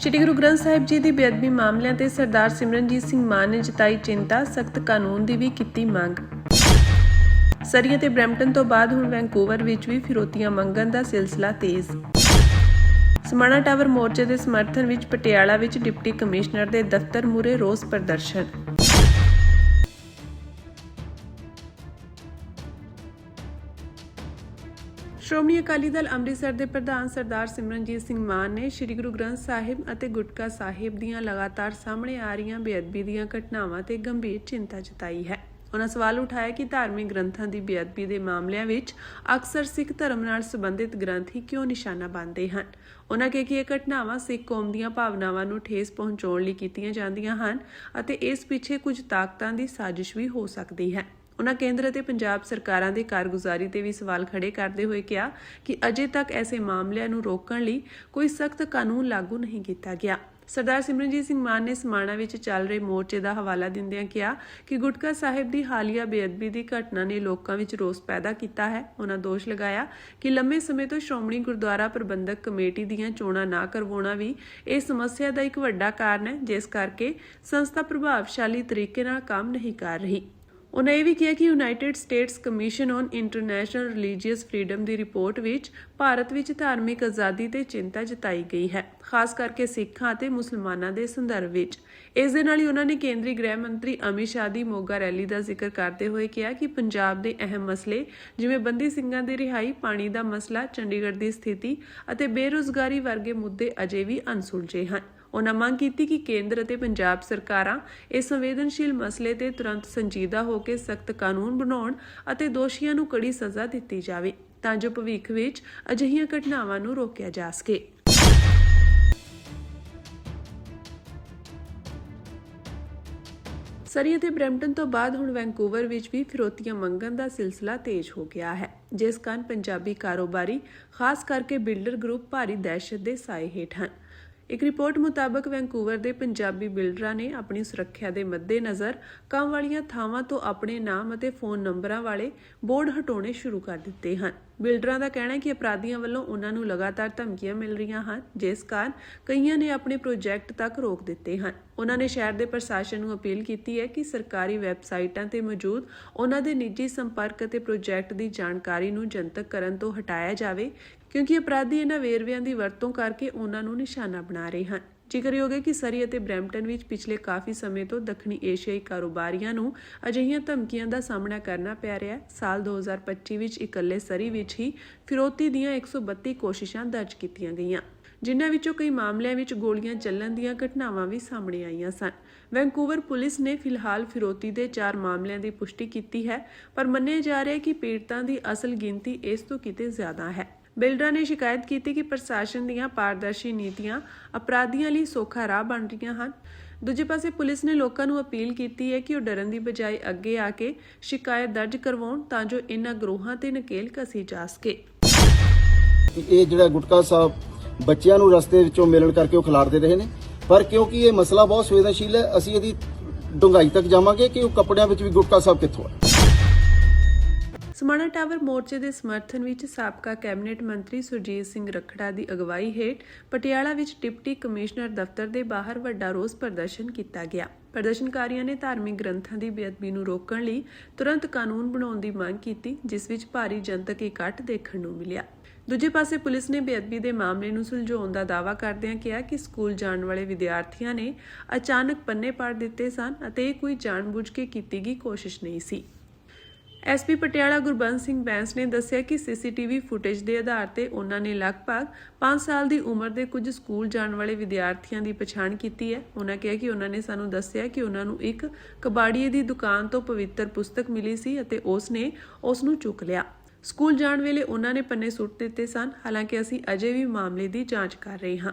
ਸ਼੍ਰੀ ਗੁਰੂ ਗ੍ਰੰਥ ਸਾਹਿਬ ਜੀ ਦੀ ਬੇਅਦਬੀ ਮਾਮਲਿਆਂ ਤੇ ਸਰਦਾਰ ਸਿਮਰਨਜੀਤ ਸਿੰਘ ਮਾਨ ਨੇ ਜਤਾਈ ਚਿੰਤਾ, ਸਖਤ ਕਾਨੂੰਨ ਦੀ ਵੀ ਕੀਤੀ ਮੰਗ। ਸਰੀ ਅਤੇ ਬਰੈਂਪਟਨ ਤੋਂ ਬਾਅਦ ਹੁਣ ਵੈਂਕੂਵਰ ਵਿੱਚ ਵੀ ਫਿਰੌਤੀਆਂ ਮੰਗਣ ਦਾ ਸਿਲਸਿਲਾ ਤੇਜ਼। ਸਮਾਣਾ ਟਾਵਰ ਮੋਰਚੇ ਦੇ ਸਮਰਥਨ ਵਿੱਚ ਪਟਿਆਲਾ ਵਿੱਚ ਡਿਪਟੀ ਕਮਿਸ਼ਨਰ ਦੇ ਦਫ਼ਤਰ ਮੂਹਰੇ ਰੋਸ ਪ੍ਰਦਰਸ਼ਨ। ਸ਼੍ਰੋਮਣੀ ਅਕਾਲੀ ਦਲ ਅੰਮ੍ਰਿਤਸਰ ਦੇ ਪ੍ਰਧਾਨ ਸਰਦਾਰ ਸਿਮਰਨਜੀਤ ਸਿੰਘ ਮਾਨ ਨੇ ਸ਼੍ਰੀ ਗੁਰੂ ਗ੍ਰੰਥ ਸਾਹਿਬ ਅਤੇ ਗੁਟਕਾ ਸਾਹਿਬ ਦੀਆਂ ਲਗਾਤਾਰ ਸਾਹਮਣੇ ਆ ਰਹੀਆਂ ਬੇਅਦਬੀ ਦੀਆਂ ਘਟਨਾਵਾਂ ਤੇ ਗੰਭੀਰ ਚਿੰਤਾ ਜਤਾਈ ਹੈ। ਉਨ੍ਹਾਂ ਸਵਾਲ ਉਠਾਇਆ ਕਿ ਧਾਰਮਿਕ ਗ੍ਰੰਥਾਂ ਦੀ ਬੇਅਦਬੀ ਦੇ ਮਾਮਲਿਆਂ ਵਿੱਚ ਅਕਸਰ ਸਿੱਖ ਧਰਮ ਨਾਲ ਸੰਬੰਧਿਤ ਗ੍ਰੰਥ ਹੀ ਕਿਉਂ ਨਿਸ਼ਾਨਾ ਬਣਦੇ ਹਨ। ਉਨ੍ਹਾਂ ਕਿਹਾ ਕਿ ਇਹ ਘਟਨਾਵਾਂ ਸਿੱਖ ਕੌਮ ਦੀਆਂ ਭਾਵਨਾਵਾਂ ਨੂੰ ਠੇਸ ਪਹੁੰਚਾਉਣ ਲਈ ਕੀਤੀਆਂ ਜਾਂਦੀਆਂ ਹਨ ਅਤੇ ਇਸ ਪਿੱਛੇ ਕੁਝ ਤਾਕਤਾਂ ਦੀ ਸਾਜ਼ਿਸ਼ ਵੀ ਹੋ ਸਕਦੀ ਹੈ। ਉਨ੍ਹਾਂ ਕੇਂਦਰ ਅਤੇ ਪੰਜਾਬ ਸਰਕਾਰਾਂ ਦੀ ਕਾਰਗੁਜ਼ਾਰੀ ਤੇ ਵੀ ਸਵਾਲ ਖੜੇ ਕਰਦੇ ਹੋਏ ਕਿਹਾ ਕਿ ਅਜੇ ਤੱਕ ਐਸੇ ਮਾਮਲਿਆਂ ਨੂੰ ਰੋਕਣ ਲਈ ਕੋਈ ਸਖਤ ਕਾਨੂੰਨ ਲਾਗੂ ਨਹੀਂ ਕੀਤਾ ਗਿਆ। ਸਰਦਾਰ ਸਿਮਰਨਜੀਤ ਸਿੰਘ ਮਾਨ ਨੇ ਸਮਾਣਾ ਵਿੱਚ ਚੱਲ ਰਹੇ ਮੋਰਚੇ ਦਾ ਹਵਾਲਾ ਦਿੰਦਿਆਂ ਕਿਹਾ ਕਿ ਗੁਟਕਾ ਸਾਹਿਬ ਦੀ ਹਾਲੀਆ ਬੇਅਦਬੀ ਦੀ ਘਟਨਾ ਨੇ ਲੋਕਾਂ ਵਿੱਚ ਰੋਸ ਪੈਦਾ ਕੀਤਾ ਹੈ। ਉਨ੍ਹਾਂ ਦੋਸ਼ ਲਗਾਇਆ ਕਿ ਲੰਮੇ ਸਮੇਂ ਤੋਂ ਸ਼੍ਰੋਮਣੀ ਗੁਰਦੁਆਰਾ ਪ੍ਰਬੰਧਕ ਕਮੇਟੀ ਦੀਆਂ ਚੋਣਾਂ ਨਾ ਕਰਵਾਉਣਾ ਵੀ ਇਸ ਸਮੱਸਿਆ ਦਾ ਇੱਕ ਵੱਡਾ ਕਾਰਨ ਹੈ, ਜਿਸ ਕਰਕੇ ਸੰਸਥਾ ਪ੍ਰਭਾਵਸ਼ਾਲੀ ਤਰੀਕੇ ਨਾਲ ਕੰਮ ਨਹੀਂ ਕਰ ਰਹੀ। ਉਨ੍ਹਾਂ ਇਹ ਵੀ ਕਿਹਾ ਕਿ United States commission on international religious freedom the report ਵਿੱਚ ਭਾਰਤ ਵਿੱਚ ਧਾਰਮਿਕ ਆਜ਼ਾਦੀ ਤੇ ਚਿੰਤਾ ਜਤਾਈ ਗਈ ਹੈ, ਖਾਸ ਕਰਕੇ ਸਿੱਖਾਂ ਅਤੇ ਮੁਸਲਮਾਨਾਂ ਦੇ ਸੰਦਰਭ ਵਿੱਚ। ਇਸ ਦੇ ਨਾਲ ਹੀ ਉਨ੍ਹਾਂ ਨੇ ਕੇਂਦਰੀ ਗ੍ਰਹਿ ਮੰਤਰੀ ਅਮਿਤ ਸ਼ਾਹ ਦੀ ਮੋਗਾ ਰੈਲੀ ਦਾ ਜ਼ਿਕਰ ਕਰਦੇ ਹੋਏ ਕਿਹਾ ਕਿ ਪੰਜਾਬ ਦੇ ਅਹਿਮ ਮਸਲੇ ਜਿਵੇਂ ਬੰਦੀ ਸਿੰਘਾਂ ਦੀ ਰਿਹਾਈ, ਪਾਣੀ ਦਾ ਮਸਲਾ, ਚੰਡੀਗੜ੍ਹ ਦੀ ਸਥਿਤੀ ਅਤੇ ਬੇਰੁਜ਼ਗਾਰੀ ਵਰਗੇ ਮੁੱਦੇ ਅਜੇ ਵੀ ਅਣਸੁਲਝੇ ਹਨ। ਉਨ੍ਹਾਂ ਮੰਗ ਕੀਤੀ ਕਿ ਕੇਂਦਰ ਅਤੇ ਪੰਜਾਬ ਸਰਕਾਰਾਂ ਇਸ ਸੰਵੇਦਨਸ਼ੀਲ ਮਸਲੇ ਤੇ ਤੁਰੰਤ ਸੰਜੀਦਾ ਹੋ ਕੇ ਸਖਤ ਕਾਨੂੰਨ ਬਣਾਉਣ ਅਤੇ ਦੋਸ਼ੀਆਂ ਨੂੰ ਕੜੀ ਸਜ਼ਾ ਦਿੱਤੀ ਜਾਵੇ ਤਾਂ ਜੋ ਭਵਿੱਖ ਵਿੱਚ ਅਜਿਹੀਆਂ ਘਟਨਾਵਾਂ ਨੂੰ ਰੋਕਿਆ ਜਾ ਸਕੇ। ਸਰੀ ਅਤੇ ਬਰੈਂਪਟਨ ਤੋਂ ਬਾਅਦ ਹੁਣ ਵੈਂਕੂਵਰ ਵਿੱਚ ਵੀ ਫਿਰੌਤੀਆਂ ਮੰਗਣ ਦਾ ਸਿਲਸਿਲਾ ਤੇਜ਼ ਹੋ ਗਿਆ ਹੈ, ਜਿਸ ਕਾਰਨ ਪੰਜਾਬੀ ਕਾਰੋਬਾਰੀ ਖਾਸ ਕਰਕੇ ਬਿਲਡਰ ਗਰੁੱਪ ਭਾਰੀ ਦਹਿਸ਼ਤ ਦੇ ਸਾਏ ਹੇਠ ਹਨ। ਇੱਕ ਰਿਪੋਰਟ ਮੁਤਾਬਕ ਵੈਂਕੂਵਰ ਦੇ ਪੰਜਾਬੀ ਬਿਲਡਰਾਂ ਨੇ ਆਪਣੀ ਸੁਰੱਖਿਆ ਦੇ ਮੱਦੇਨਜ਼ਰ ਕੰਮ ਵਾਲੀਆਂ ਥਾਵਾਂ ਤੋਂ ਆਪਣੇ ਨਾਮ ਅਤੇ ਫੋਨ ਨੰਬਰਾਂ ਵਾਲੇ ਬੋਰਡ ਹਟਾਉਣੇ ਸ਼ੁਰੂ ਕਰ ਦਿੱਤੇ ਹਨ। ਬਿਲਡਰਾਂ ਦਾ ਕਹਿਣਾ ਹੈ ਕਿ ਅਪਰਾਧੀਆਂ ਵੱਲੋਂ ਉਹਨਾਂ ਨੂੰ ਲਗਾਤਾਰ ਧਮਕੀਆਂ ਮਿਲ ਰਹੀਆਂ ਹਨ, ਜਿਸ ਕਾਰਨ ਕਈਆਂ ਨੇ ਆਪਣੇ ਪ੍ਰੋਜੈਕਟ ਤੱਕ ਰੋਕ ਦਿੱਤੇ ਹਨ। ਉਹਨਾਂ ਨੇ ਸ਼ਹਿਰ ਦੇ ਪ੍ਰਸ਼ਾਸਨ ਨੂੰ ਅਪੀਲ ਕੀਤੀ ਹੈ ਕਿ ਸਰਕਾਰੀ ਵੈਬਸਾਈਟਾਂ ਤੇ ਮੌਜੂਦ ਉਹਨਾਂ ਦੇ ਨਿੱਜੀ ਸੰਪਰਕ ਅਤੇ ਪ੍ਰੋਜੈਕਟ ਦੀ ਜਾਣਕਾਰੀ ਨੂੰ ਜਨਤਕ ਕਰਨ ਤੋਂ ਹਟਾਇਆ ਜਾਵੇ, ਕਿਉਂਕਿ ਅਪਰਾਧੀ ਇਹਨਾਂ ਵੇਰਵਿਆਂ ਦੀ ਵਰਤੋਂ ਕਰਕੇ ਉਹਨਾਂ ਨੂੰ ਨਿਸ਼ਾਨਾ ਬਣਾ ਰਹੇ ਹਨ। ਜ਼ਿਕਰਯੋਗ ਹੈ ਕਿ ਸਰੀ ਅਤੇ ਬਰੈਂਪਟਨ ਵਿੱਚ ਪਿਛਲੇ ਕਾਫੀ ਸਮੇਂ ਤੋਂ ਦੱਖਣੀ ਏਸ਼ੀਆਈ ਕਾਰੋਬਾਰੀਆਂ ਨੂੰ ਅਜਿਹੀਆਂ ਧਮਕੀਆਂ ਦਾ ਸਾਹਮਣਾ ਕਰਨਾ ਪੈ ਰਿਹਾ ਹੈ। ਸਾਲ 2025 ਵਿੱਚ ਇਕੱਲੇ ਸਰੀ ਵਿੱਚ ਹੀ ਫਿਰੌਤੀ ਦੀਆਂ 132 ਕੋਸ਼ਿਸ਼ਾਂ ਦਰਜ ਕੀਤੀਆਂ ਗਈਆਂ, ਜਿਨ੍ਹਾਂ ਵਿੱਚੋਂ ਕਈ ਮਾਮਲਿਆਂ ਵਿੱਚ ਗੋਲੀਆਂ ਚੱਲਣ ਦੀਆਂ ਘਟਨਾਵਾਂ ਵੀ ਸਾਹਮਣੇ ਆਈਆਂ ਸਨ। ਵੈਂਕੂਵਰ ਪੁਲਿਸ ਨੇ ਫਿਲਹਾਲ ਫਿਰੌਤੀ ਦੇ 4 ਮਾਮਲਿਆਂ ਦੀ ਪੁਸ਼ਟੀ ਕੀਤੀ ਹੈ, ਪਰ ਮੰਨਿਆ ਜਾ ਰਿਹਾ ਹੈ ਕਿ ਪੀੜਤਾਂ ਦੀ ਅਸਲ ਗਿਣਤੀ ਇਸ ਤੋਂ ਕਿਤੇ ਜ਼ਿਆਦਾ ਹੈ। ਬਿਲਡਰਾਂ ਨੇ ਸ਼ਿਕਾਇਤ ਕੀਤੀ ਕਿ ਪ੍ਰਸ਼ਾਸਨ ਦੀਆਂ ਪਾਰਦਰਸ਼ੀ ਨੀਤੀਆਂ ਅਪਰਾਧੀਆਂ ਲਈ ਸੌਖਾ ਰਾਹ ਬਣ ਰਹੀਆਂ ਹਨ। ਦੂਜੇ ਪਾਸੇ ਪੁਲਿਸ ਨੇ ਲੋਕਾਂ ਨੂੰ ਅਪੀਲ ਕੀਤੀ ਹੈ ਕਿ ਉਹ ਡਰਨ ਦੀ ਬਜਾਏ ਅੱਗੇ ਆ ਕੇ ਸ਼ਿਕਾਇਤ ਦਰਜ ਕਰਵਾਉਣ ਤਾਂ ਜੋ ਇਹਨਾਂ ਗਰੋਹਾਂ ਤੇ ਨਕੇਲ ਕਸੀ ਜਾ ਸਕੇ। ਇਹ ਜਿਹੜਾ ਗੁਟਕਾ ਸਾਹਿਬ ਬੱਚਿਆਂ ਨੂੰ ਰਸਤੇ ਵਿੱਚੋਂ ਮਿਲਣ ਕਰਕੇ ਉਹ ਖਿਲਾਰਦੇ ਰਹੇ ਨੇ, ਪਰ ਕਿਉਂਕਿ ਇਹ ਮਸਲਾ ਬਹੁਤ ਸੰਵੇਦਨਸ਼ੀਲ ਹੈ, ਅਸੀਂ ਇਹਦੀ ਡੂੰਘਾਈ ਤੱਕ ਜਾਵਾਂਗੇ ਕਿ ਉਹ ਕੱਪੜਿਆਂ ਵਿੱਚ ਵੀ ਗੁਟਕਾ ਸਾਹਿਬ ਕਿੱਥੋਂ ਹੈ। ਸਮਾਣਾ ਟਾਵਰ ਮੋਰਚੇ ਦੇ ਸਮਰਥਨ ਵਿੱਚ ਸਾਬਕਾ ਕੈਬਨਿਟ ਮੰਤਰੀ ਸੁਰਜੀਤ ਸਿੰਘ ਰੱਖੜਾ ਦੀ ਅਗਵਾਈ ਹੇਠ ਪਟਿਆਲਾ ਵਿੱਚ ਡਿਪਟੀ ਕਮਿਸ਼ਨਰ ਦਫ਼ਤਰ ਦੇ ਬਾਹਰ ਵੱਡਾ ਰੋਸ ਪ੍ਰਦਰਸ਼ਨ ਕੀਤਾ ਗਿਆ। ਪ੍ਰਦਰਸ਼ਨਕਾਰੀਆਂ ਨੇ ਧਾਰਮਿਕ ਗ੍ਰੰਥਾਂ ਦੀ ਬੇਅਦਬੀ ਨੂੰ ਰੋਕਣ ਲਈ ਤੁਰੰਤ ਕਾਨੂੰਨ ਬਣਾਉਣ ਦੀ ਮੰਗ ਕੀਤੀ, ਜਿਸ ਵਿੱਚ ਭਾਰੀ ਜਨਤਕ ਇਕੱਠ ਦੇਖਣ ਨੂੰ ਮਿਲਿਆ। ਦੂਜੇ ਪਾਸੇ ਪੁਲਿਸ ਨੇ ਬੇਅਦਬੀ ਦੇ ਮਾਮਲੇ ਨੂੰ ਸੁਲਝਾਉਣ ਦਾ ਦਾਅਵਾ ਕਰਦਿਆਂ ਕਿਹਾ ਕਿ ਸਕੂਲ ਜਾਣ ਵਾਲੇ ਵਿਦਿਆਰਥੀਆਂ ਨੇ ਅਚਾਨਕ ਪੰਨੇ ਪਾੜ ਦਿੱਤੇ ਸਨ ਅਤੇ ਇਹ ਕੋਈ ਜਾਣਬੁੱਝ ਕੇ ਕੀਤੀ ਗਈ ਕੋਸ਼ਿਸ਼ ਨਹੀਂ ਸੀ। ਐਸਪੀ ਪਟਿਆਲਾ ਗੁਰਬੰਸ ਸਿੰਘ ਬੈਂਸ ਨੇ ਦੱਸਿਆ ਕਿ ਸੀਸੀਟੀਵੀ ਫੁਟੇਜ ਦੇ ਆਧਾਰ ਤੇ ਉਹਨਾਂ ਨੇ ਲਗਭਗ 5 ਸਾਲ ਦੀ ਉਮਰ ਦੇ ਕੁਝ ਸਕੂਲ ਜਾਣ ਵਾਲੇ ਵਿਦਿਆਰਥੀਆਂ ਦੀ ਪਛਾਣ ਕੀਤੀ ਹੈ। ਉਹਨਾਂ ਕਿਹਾ ਕਿ ਉਹਨਾਂ ਨੇ ਸਾਨੂੰ ਦੱਸਿਆ ਕਿ ਉਹਨਾਂ ਨੂੰ ਇੱਕ ਕਬਾੜੀਏ ਦੀ ਦੁਕਾਨ ਤੋਂ ਪਵਿੱਤਰ ਪੁਸਤਕ ਮਿਲੀ ਸੀ ਅਤੇ ਉਸ ਨੇ ਉਸ ਨੂੰ ਚੁੱਕ ਲਿਆ। ਸਕੂਲ ਜਾਣ ਵੇਲੇ ਉਹਨਾਂ ਨੇ ਪੰਨੇ ਸੁੱਟ ਦਿੱਤੇ ਸਨ। ਹਾਲਾਂਕਿ ਅਸੀਂ ਅਜੇ ਵੀ ਮਾਮਲੇ ਦੀ ਜਾਂਚ ਕਰ ਰਹੇ ਹਾਂ।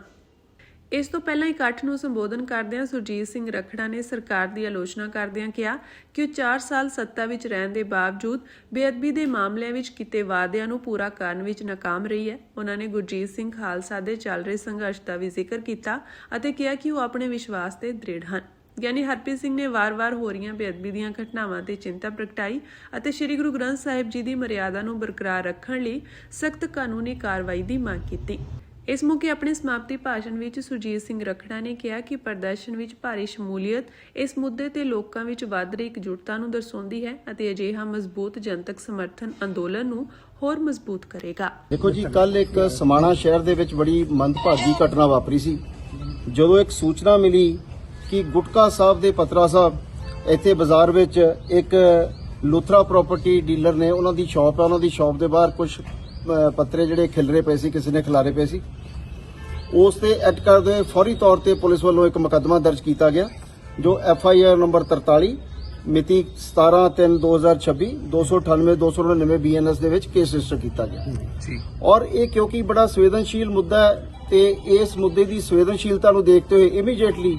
ਇਸ ਤੋਂ ਪਹਿਲਾਂ ਇਕੱਠ ਨੂੰ ਸੰਬੋਧਨ ਕਰਦਿਆਂ ਸੁਰਜੀਤ ਸਿੰਘ ਰੱਖੜਾ ਨੇ ਸਰਕਾਰ ਦੀ ਆਲੋਚਨਾ ਕਰਦਿਆਂ ਕਿਹਾ ਕਿ ਉਹ 4 ਸਾਲ ਸੱਤਾ ਵਿੱਚ ਰਹਿਣ ਦੇ ਬਾਵਜੂਦ ਬੇਅਦਬੀ ਦੇ ਮਾਮਲਿਆਂ ਵਿੱਚ ਕੀਤੇ ਵਾਅਦਿਆਂ ਨੂੰ ਪੂਰਾ ਕਰਨ ਵਿੱਚ ਨਾਕਾਮ ਰਹੀ ਹੈ। ਉਹਨਾਂ ਨੇ ਗੁਰਜੀਤ ਸਿੰਘ ਖਾਲਸਾ ਦੇ ਚੱਲ ਰਹੇ ਸੰਘਰਸ਼ ਦਾ ਵੀ ਜ਼ਿਕਰ ਕੀਤਾ ਅਤੇ ਕਿਹਾ ਕਿ ਉਹ ਆਪਣੇ ਵਿਸ਼ਵਾਸ ਤੇ ਦ੍ਰਿੜ ਹਨ। ਗਿਆਨੀ ਹਰਪ੍ਰੀਤ ਸਿੰਘ ਨੇ ਵਾਰ-ਵਾਰ ਹੋ ਰਹੀਆਂ ਬੇਅਦਬੀ ਦੀਆਂ ਘਟਨਾਵਾਂ ਤੇ ਚਿੰਤਾ ਪ੍ਰਗਟਾਈ ਅਤੇ ਸ੍ਰੀ ਗੁਰੂ ਗ੍ਰੰਥ ਸਾਹਿਬ ਜੀ ਦੀ ਮਰਿਆਦਾ ਨੂੰ ਬਰਕਰਾਰ ਰੱਖਣ ਲਈ ਸਖਤ ਕਾਨੂੰਨੀ ਕਾਰਵਾਈ ਦੀ ਮੰਗ ਕੀਤੀ। ਇਸ ਮੌਕੇ ਆਪਣੇ ਸਮਾਪਤੀ ਭਾਸ਼ਣ ਵਿੱਚ ਸੁਰਜੀਤ ਸਿੰਘ ਰਖੜਾ ਨੇ ਕਿਹਾ ਕਿ ਪ੍ਰਦਰਸ਼ਨ ਵਿੱਚ ਭਾਰੀ ਸ਼ਮੂਲੀਅਤ ਇਸ ਮੁੱਦੇ ਤੇ ਲੋਕਾਂ ਵਿੱਚ ਵੱਧ ਰਹੀ ਇਕਜੁੱਟਤਾ ਨੂੰ ਦਰਸਾਉਂਦੀ ਹੈ ਅਤੇ ਅਜਿਹਾ ਮਜ਼ਬੂਤ ਜਨਤਕ ਸਮਰਥਨ ਅੰਦੋਲਨ ਨੂੰ ਹੋਰ ਮਜ਼ਬੂਤ ਕਰੇਗਾ। ਦੇਖੋ ਜੀ, ਕੱਲ ਇੱਕ ਸਮਾਣਾ ਸ਼ਹਿਰ ਦੇ ਵਿੱਚ ਬੜੀ ਮੰਦਭਾਗੀ ਘਟਨਾ ਵਾਪਰੀ ਸੀ। ਜਦੋਂ ਇੱਕ ਸੂਚਨਾ ਮਿਲੀ ਕਿ ਗੁਟਕਾ ਸਾਹਿਬ ਦੇ ਪਤਰਾ ਸਾਹਿਬ ਇੱਥੇ ਬਾਜ਼ਾਰ ਵਿੱਚ ਇੱਕ ਲੁਥਰਾ ਪ੍ਰਾਪਰਟੀ ਡੀਲਰ ਨੇ, ਉਹਨਾਂ ਦੀ ਸ਼ਾਪ ਹੈ, ਉਹਨਾਂ ਦੀ ਸ਼ਾਪ ਦੇ ਬਾਹਰ ਕੁਝ ਪੱਤਰੇ ਜਿਹੜੇ ਖਿਲਰੇ ਪਏ ਸੀ, ਕਿਸੇ ਨੇ ਖਿਲਾਰੇ ਪਏ ਸੀ। ਉਸ ਤੇ ਐਕਟ ਕਰਦੇ ਹੋਏ ਫੌਰੀ ਤੌਰ ਤੇ ਪੁਲਿਸ ਵੱਲੋਂ ਇੱਕ ਮੁਕੱਦਮਾ ਦਰਜ ਕੀਤਾ ਗਿਆ, ਜੋ FIR ਨੰਬਰ 43 ਮਿਤੀ 17/3/2026 298-299 BNS ਦੇ ਵਿੱਚ ਕੇਸ ਰਜਿਸਟਰ ਕੀਤਾ ਗਿਆ। ਔਰ ਇਹ ਕਿਉਂਕਿ ਬੜਾ ਸੰਵੇਦਨਸ਼ੀਲ ਮੁੱਦਾ ਹੈ ਤੇ ਇਸ ਮੁੱਦੇ ਦੀ ਸੰਵੇਦਨਸ਼ੀਲਤਾ ਨੂੰ ਦੇਖਦੇ ਹੋਏ immediately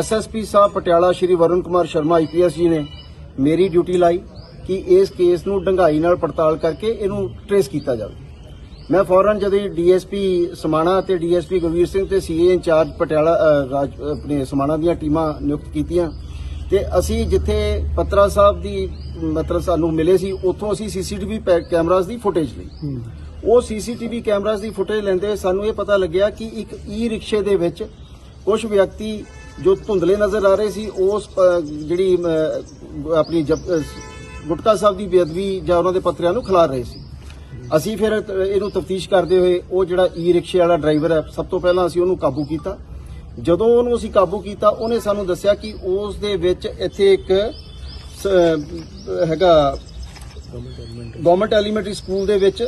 SSP Sahib Patiala Shri Varun Kumar Sharma IPS ਜੀ ਨੇ ਮੇਰੀ ਡਿਊਟੀ ਲਾਈ ਕਿ ਇਸ ਕੇਸ ਨੂੰ ਡੂੰਘਾਈ ਨਾਲ ਪੜਤਾਲ ਕਰਕੇ ਇਹਨੂੰ ਟ੍ਰੇਸ ਕੀਤਾ ਜਾਵੇ। ਮੈਂ ਫੌਰਨ ਜਦੋਂ DSP ਸਮਾਣਾ ਤੇ DSP ਗੁਰਵੀਰ ਸਿੰਘ ਤੇ CA ਇੰਚਾਰਜ ਪਟਿਆਲਾ ਆਪਣੇ ਸਮਾਣਾ ਦੀਆਂ ਟੀਮਾਂ ਨਿਯੁਕਤ ਕੀਤੀਆਂ ਤੇ ਅਸੀਂ ਜਿੱਥੇ ਪਤਰਾ ਸਾਹਿਬ ਦੀ ਮਤਲਬ ਸਾਨੂੰ ਮਿਲੇ ਸੀ, ਉੱਥੋਂ ਅਸੀਂ CCTV ਕੈਮਰਾਜ਼ ਦੀ ਫੁਟੇਜ ਲਈ। ਉਹ CCTV ਕੈਮਰਾਜ਼ ਦੀ ਫੁਟੇਜ ਲੈਂਦੇ ਹੋਏ ਸਾਨੂੰ ਇਹ ਪਤਾ ਲੱਗਿਆ ਕਿ ਇੱਕ ਰਿਕਸ਼ੇ ਦੇ ਵਿੱਚ ਕੁਝ ਵਿਅਕਤੀ ਜੋ ਧੁੰਦਲੇ ਨਜ਼ਰ ਆ ਰਹੇ ਸੀ, ਉਸ ਜਿਹੜੀ ਆਪਣੀ ਗੁਟਕਾ ਸਾਹਿਬ ਦੀ ਬੇਅਦਬੀ ਜਾਂ ਉਹਨਾਂ ਦੇ ਪੱਤਰਿਆਂ ਨੂੰ ਖਿਲਾਰ ਰਹੇ ਸੀ। ਅਸੀਂ ਫਿਰ ਇਹਨੂੰ ਤਫਤੀਸ਼ ਕਰਦੇ ਹੋਏ ਉਹ ਜਿਹੜਾ ਰਿਕਸ਼ੇ ਵਾਲਾ ਡਰਾਈਵਰ ਹੈ, ਸਭ ਤੋਂ ਪਹਿਲਾਂ ਅਸੀਂ ਉਹਨੂੰ ਕਾਬੂ ਕੀਤਾ। ਜਦੋਂ ਉਹਨੂੰ ਅਸੀਂ ਕਾਬੂ ਕੀਤਾ, ਉਹਨੇ ਸਾਨੂੰ ਦੱਸਿਆ ਕਿ ਉਸ ਦੇ ਵਿੱਚ ਇੱਥੇ ਇੱਕ ਹੈਗਾ ਗਵਰਨਮੈਂਟ ਐਲੀਮੈਂਟਰੀ ਸਕੂਲ ਦੇ ਵਿੱਚ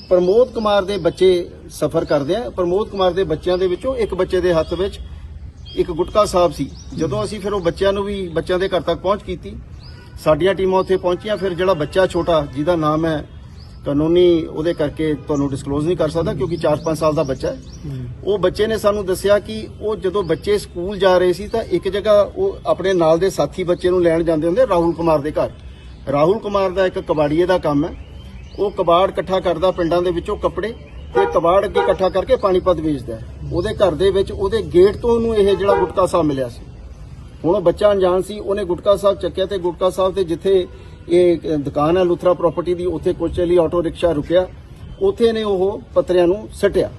ਪ੍ਰਮੋਦ ਕੁਮਾਰ ਦੇ ਬੱਚੇ ਸਫ਼ਰ ਕਰਦੇ ਆ। ਪ੍ਰਮੋਦ ਕੁਮਾਰ ਦੇ ਬੱਚਿਆਂ ਦੇ ਵਿੱਚੋਂ ਇੱਕ ਬੱਚੇ ਦੇ ਹੱਥ ਵਿੱਚ ਇੱਕ ਗੁਟਕਾ ਸਾਹਿਬ ਸੀ। ਜਦੋਂ ਅਸੀਂ ਫਿਰ ਉਹ ਬੱਚਿਆਂ ਦੇ ਘਰ ਤੱਕ ਪਹੁੰਚ ਕੀਤੀ, ਸਾਡੀਆਂ ਟੀਮਾਂ ਉੱਥੇ ਪਹੁੰਚੀਆਂ। ਫਿਰ ਜਿਹੜਾ ਬੱਚਾ ਛੋਟਾ ਜਿਹਦਾ ਨਾਮ ਹੈ, ਕਾਨੂੰਨੀ ਉਹਦੇ ਕਰਕੇ ਤੁਹਾਨੂੰ ਡਿਸਕਲੋਜ਼ ਨਹੀਂ ਕਰ ਸਕਦਾ ਕਿਉਂਕਿ 4-5 ਸਾਲ ਦਾ ਬੱਚਾ ਹੈ, ਉਹ ਬੱਚੇ ਨੇ ਸਾਨੂੰ ਦੱਸਿਆ ਕਿ ਉਹ ਜਦੋਂ ਬੱਚੇ ਸਕੂਲ ਜਾ ਰਹੇ ਸੀ ਤਾਂ ਇੱਕ ਜਗ੍ਹਾ ਉਹ ਆਪਣੇ ਨਾਲ ਦੇ ਸਾਥੀ ਬੱਚੇ ਨੂੰ ਲੈਣ ਜਾਂਦੇ ਹੁੰਦੇ ਰਾਹੁਲ ਕੁਮਾਰ ਦੇ ਘਰ। ਰਾਹੁਲ ਕੁਮਾਰ ਦਾ ਇੱਕ ਕਬਾੜੀਏ ਦਾ ਕੰਮ ਹੈ, ਉਹ ਕਬਾੜ ਇਕੱਠਾ ਕਰਦਾ ਪਿੰਡਾਂ ਦੇ ਵਿੱਚੋਂ ਕੱਪੜੇ ਤੇ ਕਬਾੜ ਅੱਗੇ ਇਕੱਠਾ ਕਰਕੇ ਪਾਣੀਪਤ ਵੇਚਦਾ। ਉਹਦੇ ਘਰ ਦੇ ਵਿੱਚ ਉਹਦੇ ਗੇਟ ਤੋਂ ਉਹਨੂੰ ਇਹ ਜਿਹੜਾ ਗੁਟਕਾ ਸਾਹਿਬ ਮਿਲਿਆ ਸੀ। ਹੁਣ ਉਹ ਬੱਚਾ ਅਣਜਾਣ ਸੀ, ਉਹਨੇ ਗੁਟਕਾ ਸਾਹਿਬ ਚੱਕਿਆ ਤੇ ਗੁਟਕਾ ਸਾਹਿਬ ਤੇ ਜਿੱਥੇ ਇਹ ਦੁਕਾਨ ਹੈ ਲੁਥਰਾ ਪ੍ਰਾਪਰਟੀ ਦੀ, ਉੱਥੇ ਕੁਝ ਲਈ ਆਟੋ ਰਿਕਸ਼ਾ ਰੁਕਿਆ, ਉੱਥੇ ਨੇ ਉਹ ਪੱਤਰਿਆਂ ਨੂੰ ਸੱਟਿਆ।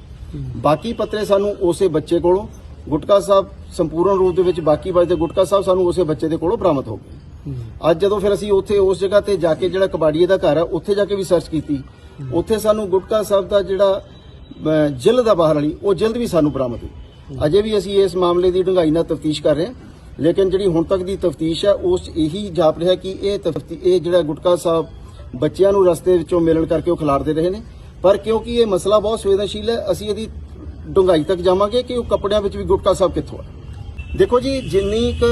ਬਾਕੀ ਪੱਤਰੇ ਸਾਨੂੰ ਉਸੇ ਬੱਚੇ ਕੋਲੋਂ, ਗੁਟਕਾ ਸਾਹਿਬ ਸੰਪੂਰਨ ਰੂਪ ਦੇ ਵਿੱਚ ਬਾਕੀ ਬਚਦੇ ਗੁਟਕਾ ਸਾਹਿਬ ਸਾਨੂੰ ਉਸੇ ਬੱਚੇ ਦੇ ਕੋਲੋਂ ਬਰਾਮਦ ਹੋ ਗਏ। ਅੱਜ ਜਦੋਂ ਫਿਰ ਅਸੀਂ ਉੱਥੇ ਉਸ ਜਗ੍ਹਾ ਤੇ ਜਾ ਕੇ ਜਿਹੜਾ ਕਬਾੜੀਏ ਦਾ ਘਰ ਹੈ ਉੱਥੇ ਜਾ ਕੇ ਵੀ ਸਰਚ ਕੀਤੀ, ਉੱਥੇ ਸਾਨੂੰ ਗੁਟਕਾ ਸਾਹਿਬ ਦਾ ਜਿਹੜਾ ਜਿਲਦ ਦਾ ਬਾਹਰ ਵਾਲੀ ਉਹ ਜਿਲਦ ਵੀ ਸਾਨੂੰ ਬਰਾਮਦ ਹੋਈ। ਅਜੇ ਵੀ ਅਸੀਂ ਇਸ ਮਾਮਲੇ ਦੀ ਡੂੰਘਾਈ ਨਾਲ ਤਫਤੀਸ਼ ਕਰ ਰਹੇ ਹਾਂ, ਲੇਕਿਨ ਜਿਹੜੀ ਹੁਣ ਤੱਕ ਦੀ ਤਫਤੀਸ਼ ਹੈ ਉਸ ਇਹੀ ਜਾਪ ਰਿਹਾ ਕਿ ਇਹ ਜਿਹੜਾ ਗੁਟਕਾ ਸਾਹਿਬ ਬੱਚਿਆਂ ਨੂੰ ਰਸਤੇ ਵਿੱਚੋਂ ਮਿਲਣ ਕਰਕੇ ਉਹ ਖਿਲਾਰਦੇ ਰਹੇ ਨੇ। ਪਰ ਕਿਉਂਕਿ ਇਹ ਮਸਲਾ ਬਹੁਤ ਸੰਵੇਦਨਸ਼ੀਲ ਹੈ, ਅਸੀਂ ਇਹਦੀ ਡੂੰਘਾਈ ਤੱਕ ਜਾਵਾਂਗੇ ਕਿ ਉਹ ਕੱਪੜਿਆਂ ਵਿੱਚ ਵੀ ਗੁਟਕਾ ਸਾਹਿਬ ਕਿੱਥੋਂ ਹੈ। ਦੇਖੋ ਜੀ, ਜਿੰਨੀ ਕੁ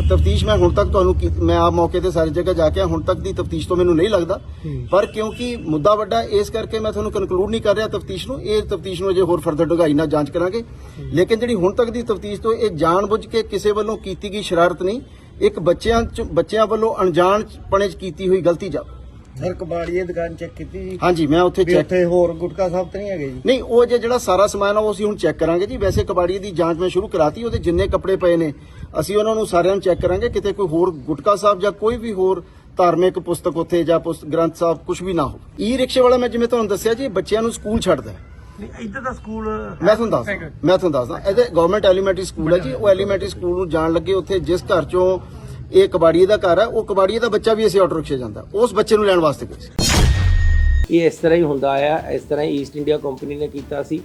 ਤਫਤੀਸ਼ ਮੈਂ ਹੁਣ ਤੱਕ ਤੁਹਾਨੂੰ ਮੈਂ ਆਪ ਮੌਕੇ ਤੇ ਸਾਰੀ ਜਗ੍ਹਾ ਜਾ ਕੇ ਹੁਣ ਤੱਕ ਦੀ ਤਫਤੀਸ਼ ਤੋਂ ਮੈਨੂੰ ਨਹੀਂ ਲੱਗਦਾ, ਪਰ ਕਿਉਂਕਿ ਮੁੱਦਾ ਵੱਡਾ ਇਸ ਕਰਕੇ ਮੈਂ ਤੁਹਾਨੂੰ ਕਨਕਲੂਡ ਨਹੀਂ ਕਰ ਰਿਹਾ ਤਫਤੀਸ਼ ਨੂੰ। ਇਹ ਤਫਤੀਸ਼ ਨੂੰ ਅਜੇ ਹੋਰ ਫਰਦਰ ਡੂੰਘਾਈ ਨਾਲ ਜਾਂਚ ਕਰਾਂਗੇ, ਲੇਕਿਨ ਜਿਹੜੀ ਹੁਣ ਤੱਕ ਦੀ ਤਫਤੀਸ਼ ਤੋਂ ਇਹ ਜਾਣਬੁੱਝ ਕੇ ਕਿਸੇ ਵੱਲੋਂ ਕੀਤੀ ਗਈ ਸ਼ਰਾਰਤ ਨਹੀਂ, ਇੱਕ ਬੱਚਿਆਂ ਵੱਲੋਂ ਅਣਜਾਣਪਣੇ 'ਚ ਕੀਤੀ ਹੋਈ ਗਲਤੀ ਜਾ। ਸਰ, ਕਬਾੜੀਏ ਦੁਕਾਨ ਚੈੱਕ ਕੀਤੀ ਜੀ? ਹਾਂਜੀ, ਮੈਂ ਉੱਥੇ ਚੈੱਕ। ਉੱਥੇ ਹੋਰ ਗੁਟਕਾ ਸਾਹਿਬ ਤਾਂ ਨਹੀਂ ਹੈਗੇ ਜੀ? ਨਹੀਂ, ਉਹ ਜਿਹੜਾ ਸਾਰਾ ਸਮਾਨ ਆ ਉਹ ਅਸੀਂ ਹੁਣ ਚੈੱਕ ਕਰਾਂਗੇ ਜੀ। ਵੈਸੇ ਕਬਾੜੀਏ ਦੀ ਜਾਂਚ ਮੈਂ ਸ਼ੁਰੂ ਕਰਾਤੀ, ਉਹਦੇ ਜਿੰਨੇ ਕੱਪੜੇ ਪਏ ਨੇ ਅਸੀਂ ਉਹਨਾਂ ਨੂੰ ਸਾਰਿਆਂ ਨੂੰ ਚੈੱਕ ਕਰਾਂਗੇ, ਕਿਤੇ ਕੋਈ ਹੋਰ ਗੁਟਕਾ ਸਾਹਿਬ ਜਾਂ ਕੋਈ ਵੀ ਹੋਰ ਧਾਰਮਿਕ ਪੁਸਤਕ ਉੱਥੇ ਜਾਂ ਗ੍ਰੰਥ ਸਾਹਿਬ ਕੁਝ ਵੀ ਨਾ ਹੋ। ਰਿਕਸ਼ੇ ਵਾਲਾ ਮੈਂ ਜਿਵੇਂ ਤੁਹਾਨੂੰ ਦੱਸਿਆ ਜੀ, ਬੱਚਿਆਂ ਨੂੰ ਸਕੂਲ ਛੱਡਦਾ। ਇੱਧਰ ਦਾ ਸਕੂਲ ਮੈਂ ਤੁਹਾਨੂੰ ਦੱਸਦਾ ਇਹਦੇ ਗਵਰਨਮੈਂਟ ਐਲੀਮੈਂਟਰੀ ਸਕੂਲ ਹੈ ਜੀ। ਉਹ ਐਲੀਮੈਂਟਰੀ ਸਕੂਲ ਨੂੰ ਜਾਣ ਲੱਗੇ ਉੱਥੇ ਜਿਸ ਘਰ ਚੋਂ ਇਹ ਕਬਾੜੀਏ ਦਾ ਘਰ ਹੈ, ਉਹ ਕਬਾੜੀਏ ਦਾ ਬੱਚਾ ਵੀ ਅਸੀਂ ਆਟੋ ਰਿਕਸ਼ੇ ਜਾਂਦਾ, ਉਸ ਬੱਚੇ ਨੂੰ ਲੈਣ ਵਾਸਤੇ ਗਏ ਸੀ। ਇਹ ਇਸ ਤਰ੍ਹਾਂ ਹੀ ਹੁੰਦਾ ਆ, ਇਸ ਤਰ੍ਹਾਂ ਹੀ ਈਸਟ ਇੰਡੀਆ ਕੰਪਨੀ ਨੇ ਕੀਤਾ ਸੀ,